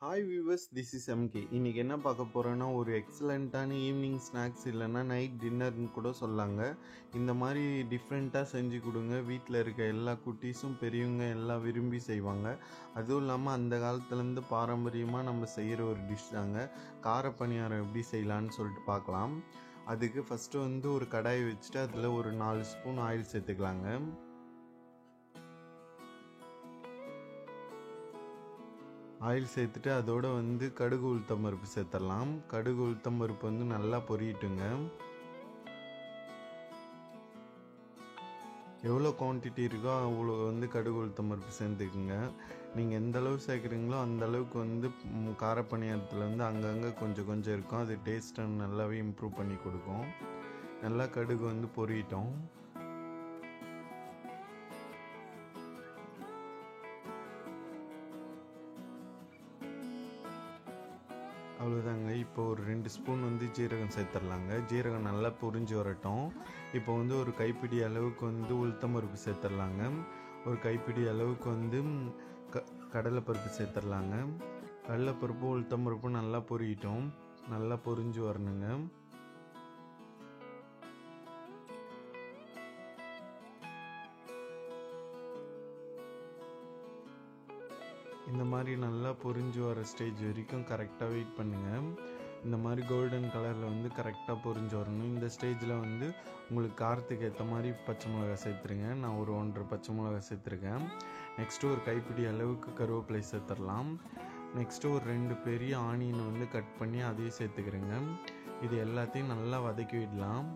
Hi viewers, this is MK. இன்றைக்கி என்ன பார்க்க போகிறோன்னா, ஒரு எக்ஸலண்ட்டான ஈவினிங் ஸ்நாக்ஸ் இல்லைன்னா நைட் டின்னர்னு கூட சொல்லாங்க. இந்த மாதிரி டிஃப்ரெண்ட்டாக செஞ்சு கொடுங்க. வீட்டில் இருக்க எல்லா குட்டீஸும் பெரியவங்க எல்லாம் விரும்பி செய்வாங்க. அதுவும் இல்லாமல் அந்த காலத்துலேருந்து பாரம்பரியமாக நம்ம செய்கிற ஒரு டிஷ் தாங்க. கார பணியாரம் எப்படி செய்யலான்னு சொல்லிட்டு பார்க்கலாம். அதுக்கு ஃபஸ்ட்டு ஒரு கடாயை வச்சுட்டு அதில் ஒரு 4 ஸ்பூன் ஆயில் சேர்த்துக்கலாங்க. ஆயில் சேர்த்துட்டு அதோடு கடுகு உளுத்தம் பருப்பு சேர்த்துடலாம். கடுகு உளுத்தம் பருப்பு நல்லா பொரியட்டுங்க. எவ்வளோ குவான்டிட்டி இருக்கோ அவ்வளோ கடுகு உளுத்தம் பருப்பு சேர்த்துக்குங்க. நீங்கள் எந்த அளவு சேர்க்குறீங்களோ அந்த அளவுக்கு காரப்பணியாரத்தில் அங்கங்கே கொஞ்சம் கொஞ்சம் இருக்கும். அது டேஸ்ட்டை நல்லாவே இம்ப்ரூவ் பண்ணி கொடுக்கும். நல்லா கடுகு பொரியட்டும். அவ்வளோதாங்க. இப்போ ஒரு 2 ஸ்பூன் ஜீரகம் சேர்த்துடலாங்க. ஜீரகம் நல்லா பொரிஞ்சு வரட்டும். இப்போ ஒரு கைப்பிடி அளவுக்கு உளுத்தம் பருப்பு சேர்த்துடலாங்க. ஒரு கைப்பிடி அளவுக்கு கடலைப்பருப்பு சேர்த்துடலாங்க. கடலைப்பருப்பு உளுத்தம் பருப்பு நல்லா பொரியட்டும். நல்லா பொரிஞ்சு வரணுங்க. இந்த மாதிரி நல்லா பொரிஞ்சு வர ஸ்டேஜ் வரைக்கும் கரெக்டாக வெயிட் பண்ணுங்கள். இந்த மாதிரி கோல்டன் கலரில் கரெக்டாக பொரிஞ்சு வரணும். இந்த ஸ்டேஜில் உங்களுக்கு காரத்துக்கு ஏற்ற மாதிரி பச்சை மிளகாய் சேர்த்துருங்க. நான் ஒரு 1.5 பச்சை மிளகாய் சேர்த்துருக்கேன். நெக்ஸ்ட்டு ஒரு கைப்பிடி அளவுக்கு கருவேப்பிலை சேர்த்துடலாம். நெக்ஸ்ட்டு ஒரு 2 பெரிய ஆனியனை கட் பண்ணி அதையும் சேர்த்துக்கிறேங்க. இது எல்லாத்தையும் நல்லா வதக்கி விடலாம்.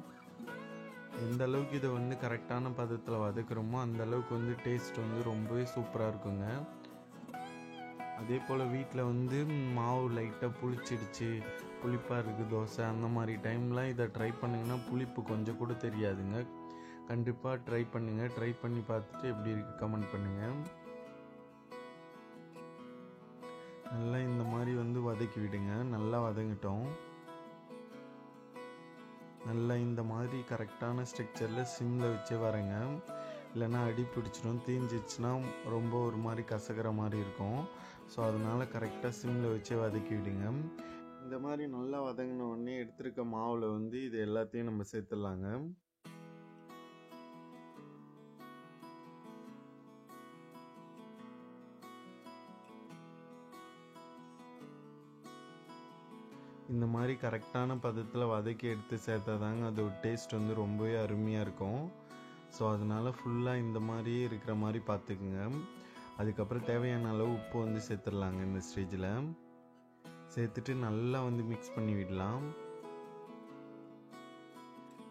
எந்த அளவுக்கு இதை கரெக்டான பதத்தில் வதக்குறோமோ அந்த அளவுக்கு டேஸ்ட் ரொம்பவே சூப்பராக இருக்குங்க. அதே போல் வீட்டில் மாவு லைட்டாக புளிச்சிடுச்சு, புளிப்பாக இருக்குது தோசை, அந்த மாதிரி டைம்லாம் இதை ட்ரை பண்ணிங்கன்னா புளிப்பு கொஞ்சம் கூட தெரியாதுங்க. கண்டிப்பாக ட்ரை பண்ணுங்கள். ட்ரை பண்ணி பார்த்துட்டு எப்படி இருக்குது கமெண்ட் பண்ணுங்கள். நல்லா இந்த மாதிரி வதக்கி விடுங்க. நல்லா வதங்கிட்டோம். நல்லா இந்த மாதிரி கரெக்டான ஸ்ட்ரக்சரில் சிம்மில் வச்சே வரேங்க. இல்லைன்னா அடி பிடிச்சிடும். தீஞ்சிச்சுன்னா ரொம்ப ஒரு மாதிரி கசக்கிற மாதிரி இருக்கும். ஸோ அதனால் கரெக்டாக சிம்மில் வச்சே வதக்கி விடுங்க. இந்த மாதிரி நல்லா வதங்கின உடனே எடுத்துருக்க மாவில் இது எல்லாத்தையும் நம்ம சேர்த்துடலாங்க. இந்த மாதிரி கரெக்டான பதத்தில் வதக்கி எடுத்து சேர்த்தா தாங்க அதோட டேஸ்ட் ரொம்பவே அருமையாக இருக்கும். ஸோ அதனால் ஃபுல்லாக இந்த மாதிரியே இருக்கிற மாதிரி பார்த்துக்குங்க. அதுக்கப்புறம் தேவையான அளவு உப்பு சேர்த்துடலாங்க. இந்த ஸ்டேஜில் சேர்த்துட்டு நல்லா மிக்ஸ் பண்ணி விடலாம்.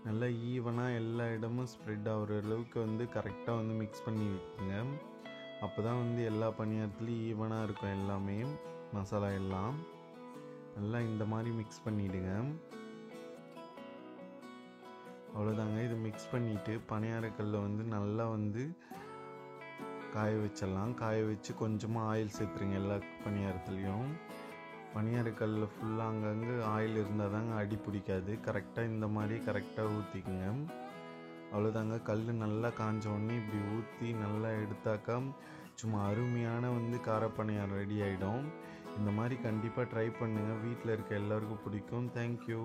நல்லா ஈவனாக எல்லா இடமும் ஸ்ப்ரெட் ஆகிற அளவுக்கு கரெக்டாக மிக்ஸ் பண்ணி விட்டுங்க. அப்போ தான் எல்லா பணியாரத்துலேயும் ஈவனாக இருக்கும். எல்லாமே மசாலா எல்லாம் நல்லா இந்த மாதிரி மிக்ஸ் பண்ணிவிடுங்க. அவ்வளோதாங்க. இது மிக்ஸ் பண்ணிவிட்டு பணியாரக்கல்ல நல்லா காய வச்சிடலாம். காய வச்சு கொஞ்சமாக ஆயில் சேர்த்துருங்க எல்லா பணியாரத்துலேயும். பணியாரக்கல்லில் ஃபுல்லாக அங்கங்கே ஆயில் இருந்தால் தாங்க அடி பிடிக்காது. கரெக்டாக இந்த மாதிரி கரெக்டாக ஊற்றிக்குங்க. அவ்வளோதாங்க. கல் நல்லா காஞ்ச உடனே இப்படி ஊற்றி நல்லா எடுத்தாக்கா சும்மா அருமையான காரப்பணியாரம் ரெடி ஆகிடும். இந்த மாதிரி கண்டிப்பாக ட்ரை பண்ணுங்கள். வீட்டில் இருக்க எல்லாருக்கும் பிடிக்கும். தேங்க்யூ.